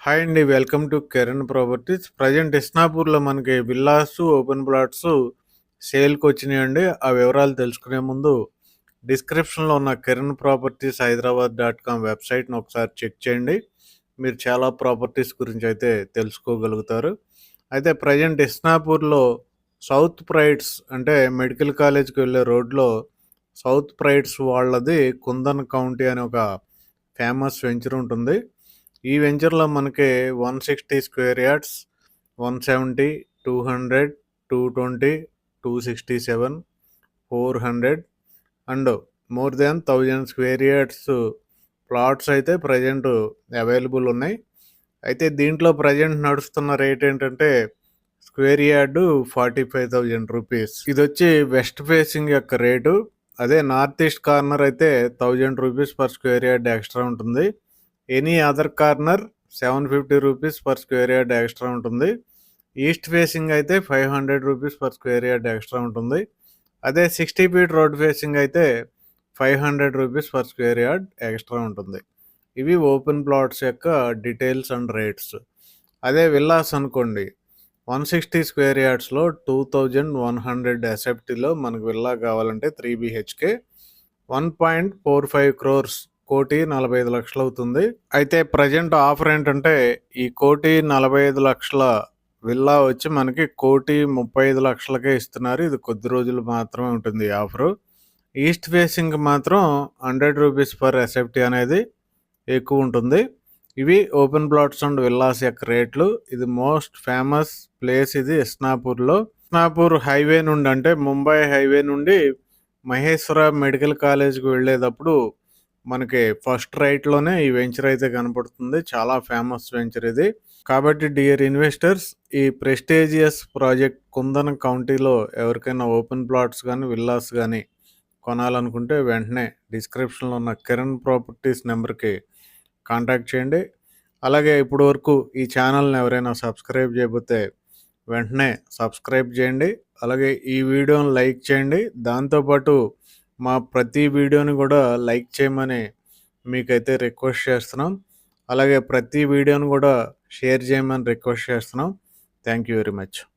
Hi అండి. Welcome to Kiran Properties. Present ఇస్నాపూర్‌లో మనకి విల్లాస్, ఓపెన్ ప్లాట్స్ సేల్‌కొచ్చినాయండి. ఆ వివరాలు తెలుసుకునే ముందు డిస్క్రిప్షన్‌లో ఉన్న Kiran properties Hyderabad dot com వెబ్సైట్‌ని ఒకసారి చెక్ చేయండి. మీరు చాలా ప్రాపర్టీస్ గురించి అయితే తెలుసుకోగలుగుతారు. అయితే ప్రజెంట్ ఇస్నాపూర్‌లో సౌత్ ప్రైడ్స్ అంటే మెడికల్ కాలేజ్‌కి వెళ్ళే రోడ్‌లో సౌత్ ప్రైడ్స్ వాళ్ళది కుందన్ కౌంటీ అనే ఒక ఫేమస్ వెంచర్ ఉంటుంది. ఈ వెంచర్‌లో మనకి 160 square yards, 170, 200, 220, 267, 400 and more than 1000 square yards plots అయితే ప్రజెంట్ అవైలబుల్ ఉన్నాయి. అయితే దీంట్లో ప్రజెంట్ నడుస్తున్న రేట్ ఏంటంటే స్క్వేర్ యార్డు 45,000 రూపీస్. ఇది వచ్చి వెస్ట్ ఫేసింగ్ యొక్క రేటు. అదే నార్త్ ఈస్ట్ కార్నర్ అయితే 1000 rupees per square yard extra ఉంటుంది. Any other corner 750 rupees per square yard extra ఉంటుంది. ఈస్ట్ ఫేసింగ్ అయితే 500 rupees per square yard extra ఉంటుంది. అదే 60 ఫీట్ రోడ్ ఫేసింగ్ అయితే 500 rupees per square yard extra ఉంటుంది. ఇవి open plots యొక్క డీటెయిల్స్ అండ్ రేట్స్. అదే విల్లాస్ అనుకోండి, 160 స్క్వేర్ యార్డ్స్లో 2100 ఎస్ఎఫ్టీలో మనకు విల్లా కావాలంటే 3 బిహెచ్కే 1.45 crores, 1,45,00,000 అవుతుంది. అయితే ప్రజెంట్ ఆఫర్ ఏంటంటే ఈ 1,45,00,000 విల్లా వచ్చి మనకి 1,35,00,000కే ఇస్తున్నారు. ఇది కొద్ది రోజులు మాత్రమే ఉంటుంది ఈ ఆఫరు. ఈస్ట్ ఫేసింగ్ మాత్రం 100 రూపీస్ పర్ ఎస్ఎఫ్టీ అనేది ఎక్కువ ఉంటుంది. ఇవి ఓపెన్ ప్లాట్స్ అండ్ విల్లాస్ యొక్క రేట్లు. ఇది మోస్ట్ ఫేమస్ ప్లేస్ ఇది ఇస్నాపూర్లో. ఇస్నాపూర్ హైవే నుండి అంటే ముంబై హైవే నుండి మహేశ్వర మెడికల్ కాలేజ్కి వెళ్ళేటప్పుడు మనకి ఫస్ట్ రైట్లోనే ఈ వెంచర్ అయితే కనపడుతుంది. చాలా ఫేమస్ వెంచర్ ఇది. కాబట్టి డియర్ ఇన్వెస్టర్స్, ఈ ప్రెస్టీజియస్ ప్రాజెక్ట్ కుందన్ కౌంటీలో ఎవరికైనా ఓపెన్ ప్లాట్స్ కానీ విల్లాస్ కానీ కొనాలనుకుంటే వెంటనే డిస్క్రిప్షన్లో ఉన్న కిరణ్ ప్రాపర్టీస్ నెంబర్కి కాంటాక్ట్ చేయండి. అలాగే ఇప్పటి వరకు ఈ ఛానల్ని ఎవరైనా సబ్స్క్రైబ్ చేయకపోతే వెంటనే సబ్స్క్రైబ్ చేయండి. అలాగే ఈ వీడియోని లైక్ చేయండి. దాంతోపాటు మా ప్రతి వీడియోని కూడా లైక్ చేయమని మీకైతే రిక్వెస్ట్ చేస్తున్నాం. అలాగే ప్రతి వీడియోని కూడా షేర్ చేయమని రిక్వెస్ట్ చేస్తున్నాం. Thank you very much.